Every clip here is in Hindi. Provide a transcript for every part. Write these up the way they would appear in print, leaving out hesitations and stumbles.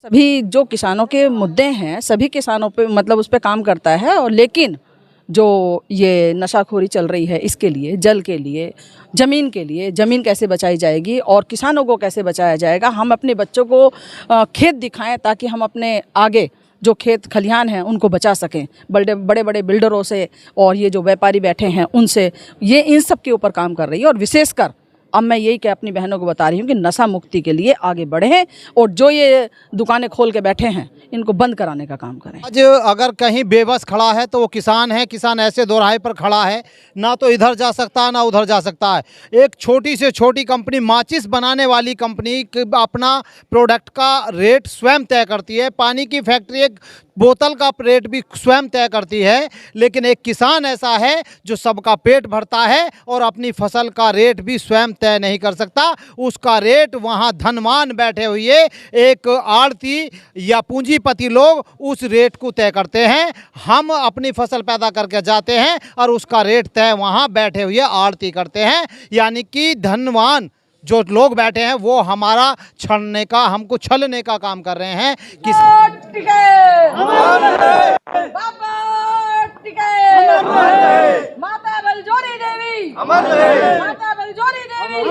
सभी जो किसानों के मुद्दे हैं सभी किसानों पे मतलब उस पे काम करता है। और लेकिन जो ये नशाखोरी चल रही है इसके लिए, जल के लिए, ज़मीन के लिए, ज़मीन कैसे बचाई जाएगी और किसानों को कैसे बचाया जाएगा, हम अपने बच्चों को खेत दिखाएं ताकि हम अपने आगे जो खेत खलिहान हैं उनको बचा सकें बड़े बड़े बड़े बिल्डरों से और ये जो व्यापारी बैठे हैं उनसे। ये इन सब के ऊपर काम कर रही है और विशेषकर अब मैं यही क्या अपनी बहनों को बता रही हूँ कि नशा मुक्ति के लिए आगे बढ़ें और जो ये दुकानें खोल के बैठे हैं इनको बंद कराने का काम करें। आज अगर कहीं बेबस खड़ा है तो वो किसान है। किसान ऐसे दोराहे पर खड़ा है, ना तो इधर जा सकता है ना उधर जा सकता है। एक छोटी से छोटी कंपनी, माचिस बनाने वाली कंपनी अपना प्रोडक्ट का रेट स्वयं तय करती है। पानी की फैक्ट्री एक बोतल का रेट भी स्वयं तय करती है। लेकिन एक किसान ऐसा है जो सबका पेट भरता है और अपनी फसल का रेट भी स्वयं तय नहीं कर सकता। उसका रेट वहाँ धनवान बैठे हुए एक आड़ती या पूंजीपति लोग उस रेट को तय करते हैं। हम अपनी फसल पैदा करके जाते हैं और उसका रेट तय वहाँ बैठे हुए आड़ती करते हैं। यानी कि धनवान जो लोग बैठे हैं वो हमारा छलने का, हमको छलने का काम कर रहे हैं। माता बलजोरी देवी, माता बलजोरी देवी,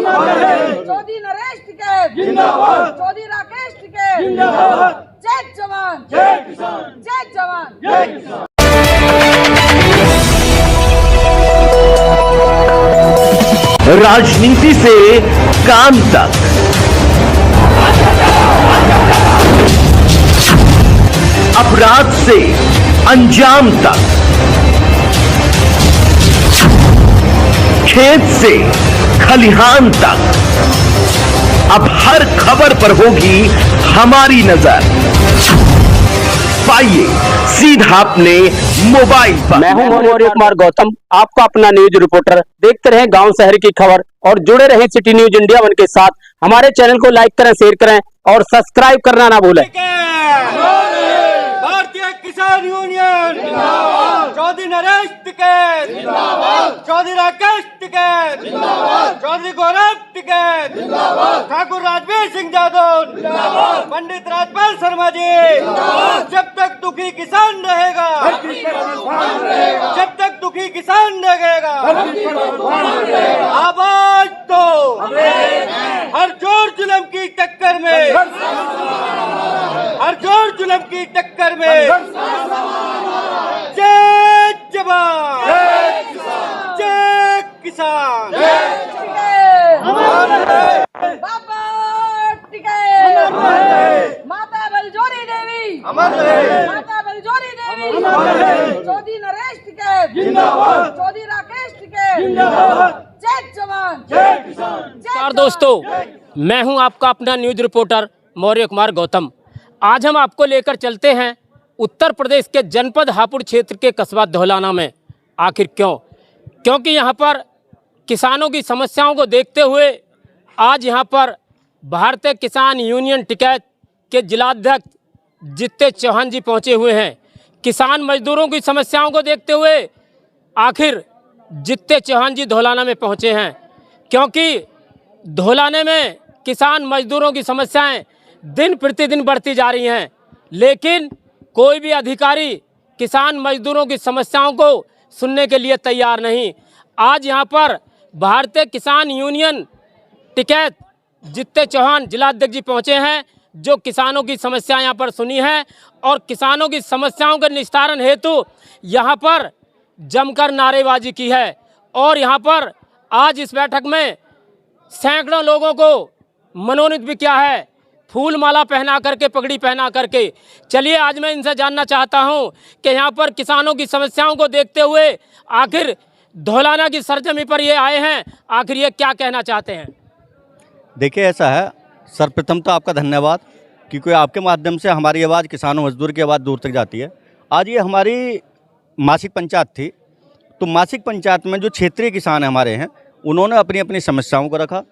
चौधरी नरेश टिकैत जिंदाबाद, चौधरी राकेश टिकैत जिंदाबाद। जय जवान, जय किसान, जय जवान, जय किसान। राजनीति से काम तक, अपराध से अंजाम तक, खेत से खलिहान तक, अब हर खबर पर होगी हमारी नजर। पाइए सीधा अपने मोबाइल पर। मैं हूं मौर्य कुमार गौतम, आपका अपना न्यूज रिपोर्टर। देखते रहें गांव शहर की खबर और जुड़े रहें सिटी न्यूज इंडिया वन के साथ। हमारे चैनल को लाइक करें, शेयर करें और सब्सक्राइब करना ना भूलें। भारतीय किसान यूनियन जिंदाबाद, चौधरी नरेश टिकैत जिंदाबाद, चौधरी राकेश टिकैत जिंदाबाद, चौधरी गौरव टिकैत जिंदाबाद, ठाकुर राजवीर सिंह यादव जिंदाबाद, पंडित राजपाल शर्मा जी जिंदाबाद। जब तक दुखी किसान रहेगा, जब तक दुखी किसान रहेगा, आवाज तो हर जोर जुल्म की टक्कर में, हर जोर जुल्म की टक्कर में जय जवान, जय किसान, माता बलजोरी देवी, माता बलजोरी देवी, चौधरी नरेश टिकैत जिंदाबाद, चौधरी राकेश टिकैत जिंदाबाद। जय जवान, जय किसान। नमस्कार दोस्तों, मैं हूं आपका अपना न्यूज रिपोर्टर मौर्य कुमार गौतम। आज हम आपको लेकर चलते हैं उत्तर प्रदेश के जनपद हापुड़ क्षेत्र के कस्बा धौलाना में। आखिर क्यों? क्योंकि यहाँ पर किसानों की समस्याओं को देखते हुए आज यहाँ पर भारतीय किसान यूनियन टिकैत के जिलाध्यक्ष जित्ते चौहान जी पहुँचे हुए हैं। किसान मजदूरों की समस्याओं को देखते हुए आखिर जित्ते चौहान जी धौलाना में पहुँचे हैं, क्योंकि धौलाने में किसान मजदूरों की समस्याएं दिन प्रतिदिन बढ़ती जा रही हैं, लेकिन कोई भी अधिकारी किसान मजदूरों की समस्याओं को सुनने के लिए तैयार नहीं। आज यहाँ पर भारतीय किसान यूनियन टिकैत जित्ते चौहान जिलाध्यक्ष जी पहुँचे हैं, जो किसानों की समस्याएं यहाँ पर सुनी हैं और किसानों की समस्याओं के निस्तारण हेतु यहाँ पर जमकर नारेबाजी की है। और यहाँ पर आज इस बैठक में सैकड़ों लोगों को मनोनीत भी किया है, फूल माला पहना करके, पगड़ी पहना करके। चलिए आज मैं इनसे जानना चाहता हूं कि यहाँ पर किसानों की समस्याओं को देखते हुए आखिर धौलाना की सरजमी पर ये आए हैं, आखिर ये क्या कहना चाहते हैं। देखिए, ऐसा है, सर्वप्रथम तो आपका धन्यवाद, क्योंकि आपके माध्यम से हमारी आवाज़, किसानों मजदूर की आवाज़ दूर तक जाती है। आज ये हमारी मासिक पंचायत थी, तो मासिक पंचायत में जो क्षेत्रीय किसान हमारे हैं उन्होंने अपनी अपनी समस्याओं को रखा।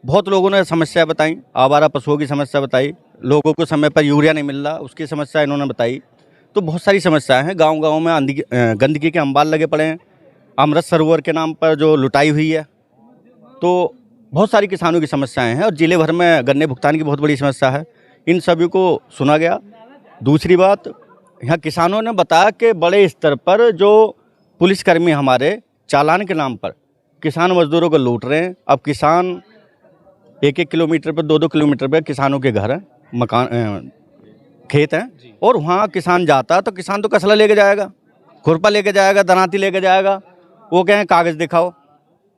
बहुत लोगों ने समस्या बताई, आवारा पशुओं की समस्या बताई, लोगों को समय पर यूरिया नहीं मिल रहा उसकी समस्या इन्होंने बताई। तो बहुत सारी समस्याएं हैं। गांव-गांव में गंदगी के अंबार लगे पड़े हैं, अमृत सरोवर के नाम पर जो लुटाई हुई है, तो बहुत सारी किसानों की समस्याएं हैं। और जिले भर में गन्ने भुगतान की बहुत बड़ी समस्या है। इन सभी को सुना गया। दूसरी बात, यहाँ किसानों ने बताया कि बड़े स्तर पर जो पुलिसकर्मी हमारे चालान के नाम पर किसान मजदूरों को लूट रहे हैं। अब किसान 1-1 किलोमीटर पर 2-2 किलोमीटर पर किसानों के घर हैं, मकान, खेत हैं, और वहाँ किसान जाता है तो किसान तो कसला लेके जाएगा, खुरपा लेके जाएगा, दरांती लेके जाएगा, वो कहें कागज़ दिखाओ।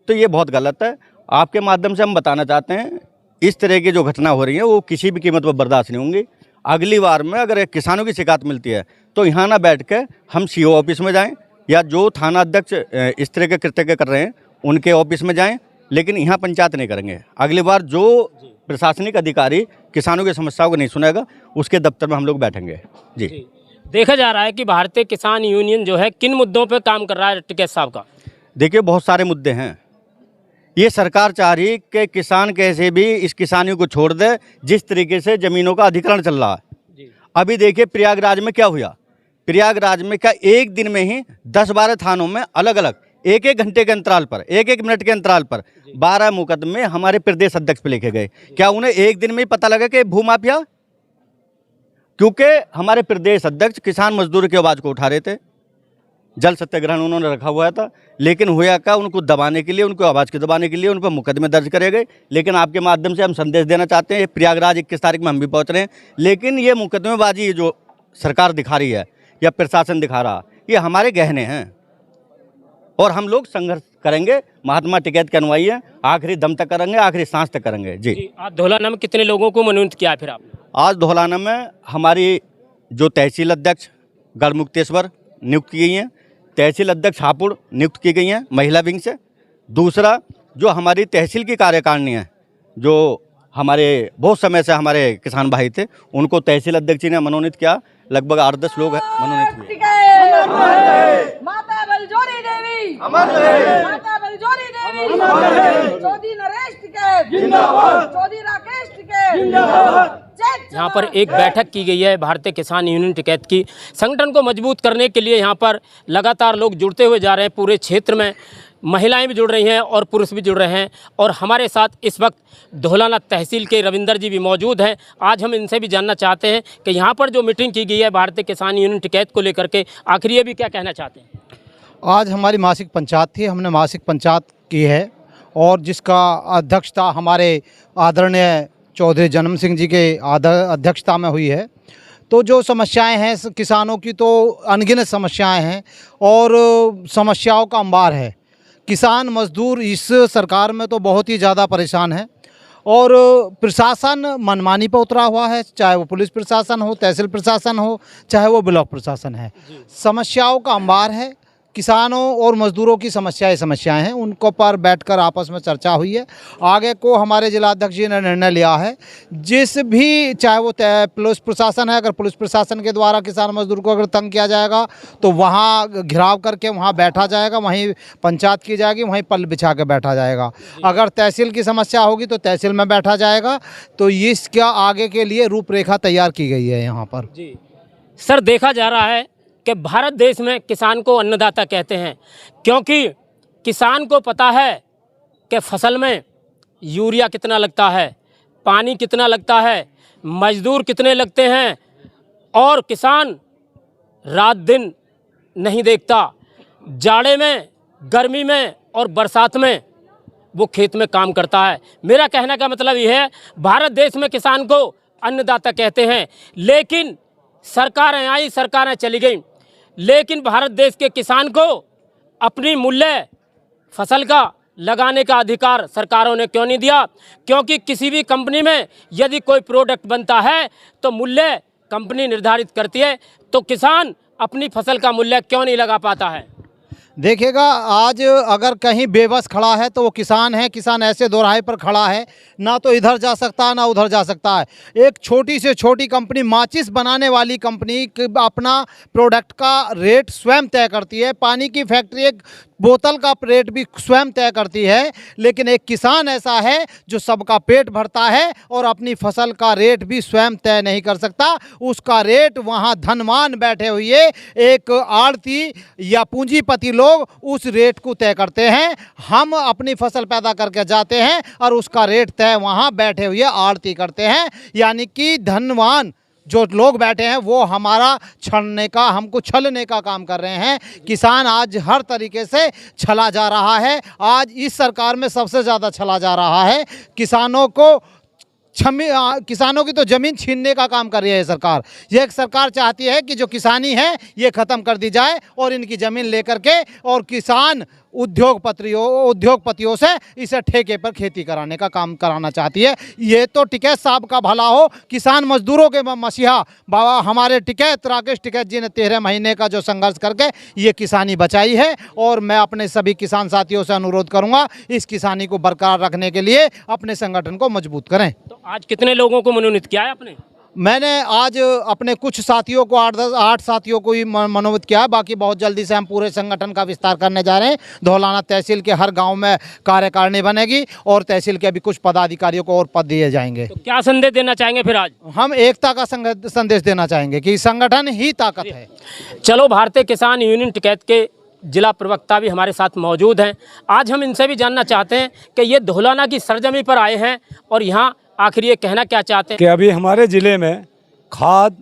तो ये बहुत गलत है। आपके माध्यम से हम बताना चाहते हैं इस तरह की जो घटना हो रही है वो किसी भी कीमत पर बर्दाश्त नहीं होंगी। अगली बार में अगर किसानों की शिकायत मिलती है तो यहाँ ना बैठ के हम CO ऑफिस में जाएं या जो थाना अध्यक्ष इस तरह के कृत्य कर रहे हैं उनके ऑफिस में जाएं, लेकिन यहाँ पंचायत नहीं करेंगे। अगली बार जो प्रशासनिक अधिकारी किसानों की समस्याओं को नहीं सुनेगा उसके दफ्तर में हम लोग बैठेंगे। जी। देखा जा रहा है कि भारतीय किसान यूनियन जो है किन मुद्दों पर काम कर रहा है टिकैत साहब का? देखिए, बहुत सारे मुद्दे हैं। ये सरकार चाह रही कि किसान कैसे भी इस किसानी को छोड़ दे जिस तरीके से ज़मीनों का अधिग्रहण चल रहा है। अभी देखिए प्रयागराज में क्या हुआ। प्रयागराज में क्या एक दिन में ही 10-12 थानों में अलग अलग 1-1 घंटे के अंतराल पर, 1-1 मिनट के अंतराल पर 12 मुकदमे हमारे प्रदेश अध्यक्ष पे लिखे गए। क्या उन्हें एक दिन में ही पता लगा कि भूमाफिया? क्योंकि हमारे प्रदेश अध्यक्ष किसान मजदूर की आवाज़ को उठा रहे थे। जल सत्याग्रहण उन्होंने रखा हुआ था, लेकिन हुआ क्या, उनको दबाने के लिए, उनको आवाज़ को दबाने के लिए उन पर मुकदमे दर्ज करे गए। लेकिन आपके माध्यम से हम संदेश देना चाहते हैं, प्रयागराज 21 तारीख में हम भी पहुंच रहे हैं, लेकिन ये मुकदमेबाजी जो सरकार दिखा रही है या प्रशासन दिखा रहा, ये हमारे गहने हैं और हम लोग संघर्ष करेंगे। महात्मा टिकैत के अनुयायी हैं, आखिरी दम तक करेंगे, आखिरी सांस तक करेंगे। जी। आज धौलाना में कितने लोगों को मनोनीत किया है फिर आपने? आज धौलाना में हमारी जो तहसील अध्यक्ष गढ़मुक्तेश्वर नियुक्त की गई हैं, तहसील अध्यक्ष हापुड़ नियुक्त की गई हैं महिला विंग से। दूसरा, जो हमारी तहसील की कार्यकारिणी है, जो हमारे बहुत समय से हमारे किसान भाई थे, उनको तहसील अध्यक्ष जी ने मनोनीत किया। लगभग 8-10 लोग मनोनीत हुए। माता बलजोरी देवी अमर रहे, माता बलजोरी देवी अमर रहे, चौधरी नरेश टिकैत जिंदाबाद, चौधरी राकेश टिकैत जिंदाबाद। यहाँ पर एक बैठक की गई है भारतीय किसान यूनियन टिकैत की। संगठन को मजबूत करने के लिए यहाँ पर लगातार लोग जुड़ते हुए जा रहे हैं। पूरे क्षेत्र में महिलाएं भी जुड़ रही हैं और पुरुष भी जुड़ रहे हैं। और हमारे साथ इस वक्त धौलाना तहसील के रविंदर जी भी मौजूद हैं। आज हम इनसे भी जानना चाहते हैं कि यहाँ पर जो मीटिंग की गई है भारतीय किसान यूनियन टिकैत को लेकर के, आखिर ये भी क्या कहना चाहते हैं? आज हमारी मासिक पंचायत थी, हमने मासिक पंचायत की है और जिसका अध्यक्षता हमारे आदरणीय चौधरी जन्म सिंह जी के अध्यक्षता में हुई है। तो जो समस्याएं हैं किसानों की, तो अनगिनत समस्याएं हैं और समस्याओं का अंबार है। किसान मजदूर इस सरकार में तो बहुत ही ज़्यादा परेशान है और प्रशासन मनमानी पर उतरा हुआ है, चाहे वो पुलिस प्रशासन हो, तहसील प्रशासन हो, चाहे वो ब्लॉक प्रशासन है। समस्याओं का अंबार है। किसानों और मजदूरों की समस्याएं हैं, उनको पर बैठकर आपस में चर्चा हुई है। आगे को हमारे जिलाध्यक्ष जी ने निर्णय लिया है, जिस भी चाहे वो पुलिस प्रशासन है, अगर पुलिस प्रशासन के द्वारा किसान मजदूर को अगर तंग किया जाएगा तो वहाँ घेराव करके वहाँ बैठा जाएगा, वहीं पंचायत की जाएगी, वहीं पल बिछा के बैठा जाएगा। अगर तहसील की समस्या होगी तो तहसील में बैठा जाएगा। तो इसका आगे के लिए रूपरेखा तैयार की गई है यहाँ पर। जी सर, देखा जा रहा है कि भारत देश में किसान को अन्नदाता कहते हैं, क्योंकि किसान को पता है कि फसल में यूरिया कितना लगता है, पानी कितना लगता है, मजदूर कितने लगते हैं, और किसान रात दिन नहीं देखता। जाड़े में, गर्मी में और बरसात में वो खेत में काम करता है। मेरा कहने का मतलब ये है, भारत देश में किसान को अन्नदाता कहते हैं, लेकिन सरकारें आई, सरकारें चली गई, लेकिन भारत देश के किसान को अपनी मूल्य फसल का लगाने का अधिकार सरकारों ने क्यों नहीं दिया? क्योंकि किसी भी कंपनी में यदि कोई प्रोडक्ट बनता है तो मूल्य कंपनी निर्धारित करती है, तो किसान अपनी फसल का मूल्य क्यों नहीं लगा पाता है? देखिएगा, आज अगर कहीं बेबस खड़ा है तो वो किसान है। किसान ऐसे दोराहे पर खड़ा है, ना तो इधर जा सकता है ना उधर जा सकता है। एक छोटी से छोटी कंपनी, माचिस बनाने वाली कंपनी अपना प्रोडक्ट का रेट स्वयं तय करती है। पानी की फैक्ट्री एक बोतल का रेट भी स्वयं तय करती है, लेकिन एक किसान ऐसा है जो सबका पेट भरता है और अपनी फसल का रेट भी स्वयं तय नहीं कर सकता। उसका रेट वहाँ धनवान बैठे हुए एक आड़ती या पूंजीपति लोग उस रेट को तय करते हैं। हम अपनी फसल पैदा करके जाते हैं और उसका रेट तय वहाँ बैठे हुए आड़ती करते हैं। यानी कि धनवान जो लोग बैठे हैं वो हमारा छलने का, हमको छलने का काम कर रहे हैं। किसान आज हर तरीके से छला जा रहा है। आज इस सरकार में सबसे ज़्यादा छला जा रहा है। किसानों की तो ज़मीन छीनने का काम कर रही है सरकार। ये सरकार चाहती है कि जो किसानी है ये ख़त्म कर दी जाए और इनकी ज़मीन लेकर के और किसान उद्योगपतियों से इसे ठेके पर खेती कराने का काम कराना चाहती है। ये तो टिकैत साहब का भला हो, किसान मजदूरों के मसीहा बाबा हमारे टिकैत राकेश टिकैत जी ने 13 महीने का जो संघर्ष करके ये किसानी बचाई है। और मैं अपने सभी किसान साथियों से अनुरोध करूंगा इस किसानी को बरकरार रखने के लिए अपने संगठन को मजबूत करें। तो आज कितने लोगों को मनोनीत किया है आपने? मैंने आज अपने कुछ साथियों को 8 साथियों को ही मनोनीत किया है। बाकी बहुत जल्दी से हम पूरे संगठन का विस्तार करने जा रहे हैं। धौलाना तहसील के हर गांव में कार्यकारिणी बनेगी और तहसील के अभी कुछ पदाधिकारियों को और पद दिए जाएंगे। तो क्या संदेश देना चाहेंगे फिर आज? हम एकता का संदेश देना चाहेंगे कि संगठन ही ताकत है। चलो, भारतीय किसान यूनियन टिकैत के जिला प्रवक्ता भी हमारे साथ मौजूद हैं। आज हम इनसे भी जानना चाहते हैं कि ये धौलाना की सरजमी पर आए हैं और यहाँ आखिर ये कहना क्या चाहते हैं कि अभी हमारे ज़िले में खाद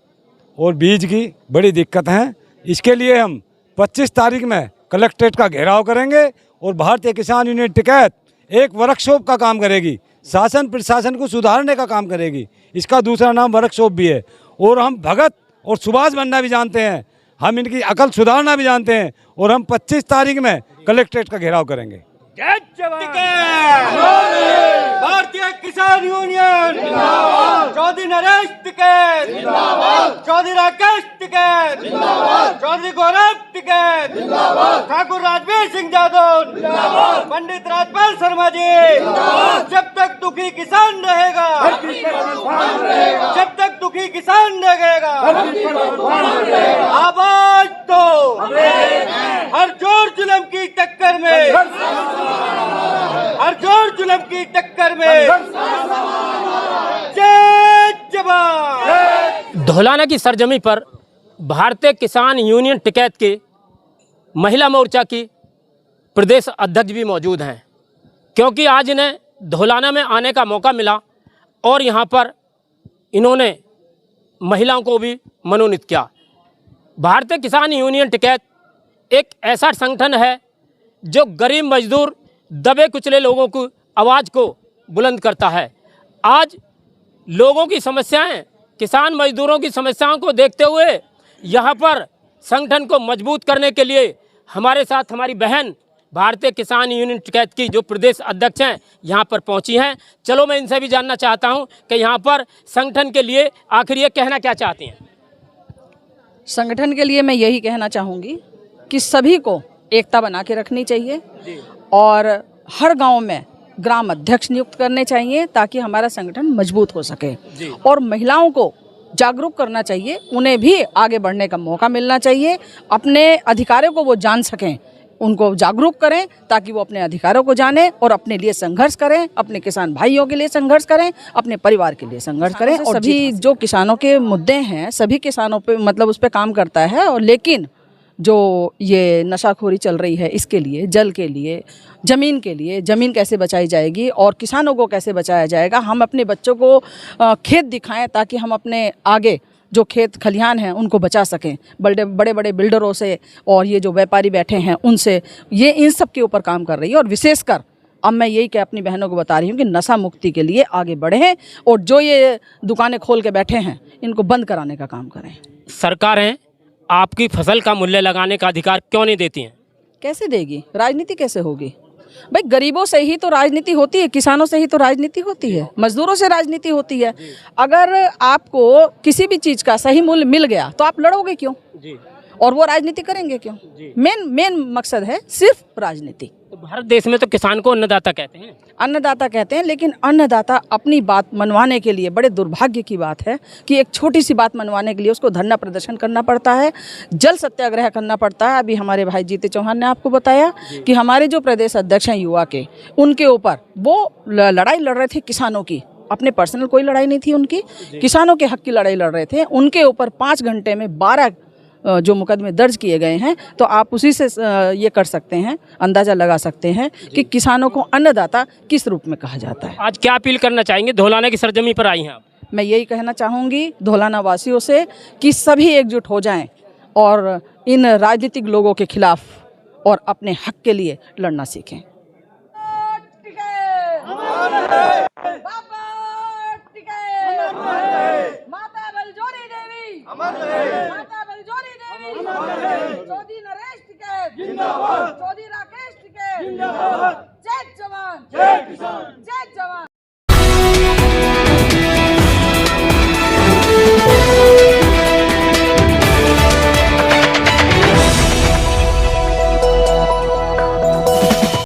और बीज की बड़ी दिक्कत है। इसके लिए हम 25 तारीख में कलेक्ट्रेट का घेराव करेंगे और भारतीय किसान यूनियन टिकैत एक वर्कशॉप का काम करेगी, शासन प्रशासन को सुधारने का काम करेगी। इसका दूसरा नाम वर्कशॉप भी है। और हम भगत और सुभाष बनना भी जानते हैं, हम इनकी अकल सुधारना भी जानते हैं और हम 25 तारीख में कलेक्ट्रेट का घेराव करेंगे। भारतीय किसान यूनियन चौधरी नरेश टिकैत, चौधरी राकेश टिकैत, चौधरी गौरव टिकैत, ठाकुर राजवीर सिंह यादव, पंडित राजपाल शर्मा जी। जब तक दुखी किसान रहेगा, जब तक दुखी किसान रहेगा, आवाज तो हर जोर जुल्म की टक्कर में, हर जोर जुल्म की टक्कर में जय जवान। धौलाना की सरजमी पर भारतीय किसान यूनियन टिकैत के महिला मोर्चा की प्रदेश अध्यक्ष भी मौजूद हैं, क्योंकि आज इन्हें धौलाना में आने का मौका मिला और यहाँ पर इन्होंने महिलाओं को भी मनोनीत किया। भारतीय किसान यूनियन टिकैत एक ऐसा संगठन है जो गरीब मजदूर दबे कुचले लोगों की आवाज़ को बुलंद करता है। आज लोगों की समस्याएं, किसान मजदूरों की समस्याओं को देखते हुए यहाँ पर संगठन को मजबूत करने के लिए हमारे साथ हमारी बहन भारतीय किसान यूनियन टिकैत की जो प्रदेश अध्यक्ष हैं यहाँ पर पहुँची हैं। चलो, मैं इनसे भी जानना चाहता हूँ कि यहाँ पर संगठन के लिए आखिर ये कहना क्या चाहती हैं। संगठन के लिए मैं यही कहना चाहूँगी कि सभी को एकता बना के रखनी चाहिए और हर गांव में ग्राम अध्यक्ष नियुक्त करने चाहिए ताकि हमारा संगठन मजबूत हो सके। और महिलाओं को जागरूक करना चाहिए, उन्हें भी आगे बढ़ने का मौका मिलना चाहिए। अपने अधिकारों को वो जान सकें, उनको जागरूक करें ताकि वो अपने अधिकारों को जानें और अपने लिए संघर्ष करें, अपने किसान भाइयों के लिए संघर्ष करें, अपने परिवार के लिए संघर्ष करें। और सभी जो किसानों के मुद्दे हैं सभी किसानों पे मतलब उस पर काम करता है। और लेकिन जो ये नशाखोरी चल रही है इसके लिए, जल के लिए, ज़मीन के लिए, ज़मीन कैसे बचाई जाएगी और किसानों को कैसे बचाया जाएगा, हम अपने बच्चों को खेत दिखाएं ताकि हम अपने आगे जो खेत खलिहान हैं उनको बचा सकें। बड़े बड़े बिल्डरों से और ये जो व्यापारी बैठे हैं उनसे, ये इन सब के ऊपर काम कर रही है। और विशेषकर अब मैं यही कि अपनी बहनों को बता रही हूँ कि नशा मुक्ति के लिए आगे बढ़ें और जो ये दुकानें खोल के बैठे हैं इनको बंद कराने का काम करें। सरकारें आपकी फसल का मूल्य लगाने का अधिकार क्यों नहीं देती हैं? कैसे देगी? राजनीति कैसे होगी भाई? गरीबों से ही तो राजनीति होती है, किसानों से ही तो राजनीति होती है, मजदूरों से राजनीति होती है। अगर आपको किसी भी चीज़ का सही मूल्य मिल गया तो आप लड़ोगे क्यों? और वो राजनीति करेंगे क्यों? मेन मकसद है सिर्फ राजनीति। तो भारत देश में तो किसान को अन्नदाता कहते हैं। अन्नदाता कहते हैं, लेकिन अन्नदाता अपनी बात मनवाने के लिए, बड़े दुर्भाग्य की बात है कि एक छोटी सी बात मनवाने के लिए उसको धरना प्रदर्शन करना पड़ता है, जल सत्याग्रह करना पड़ता है। अभी हमारे भाई जीते चौहान ने आपको बताया कि हमारे जो प्रदेश अध्यक्ष हैं युवा के, उनके ऊपर वो लड़ाई लड़ रहे थे किसानों की, अपने पर्सनल कोई लड़ाई नहीं थी उनकी, किसानों के हक की लड़ाई लड़ रहे थे। उनके ऊपर 5 घंटे में 12 जो मुकदमे दर्ज किए गए हैं। तो आप उसी से ये कर सकते हैं, अंदाज़ा लगा सकते हैं कि किसानों को अन्नदाता किस रूप में कहा जाता है। आज क्या अपील करना चाहेंगे? धौलाना की सरजमी पर आई हैं आप। मैं यही कहना चाहूँगी धौलाना वासियों से कि सभी एकजुट हो जाएं और इन राजनीतिक लोगों के खिलाफ और अपने हक के लिए लड़ना सीखें। माता बलजोरी देवी, माता बलजोरी देवी, चौधरी नरेश टिकैत जिंदाबाद, चौधरी राकेश टिकैत जिंदाबाद, जय जवान जय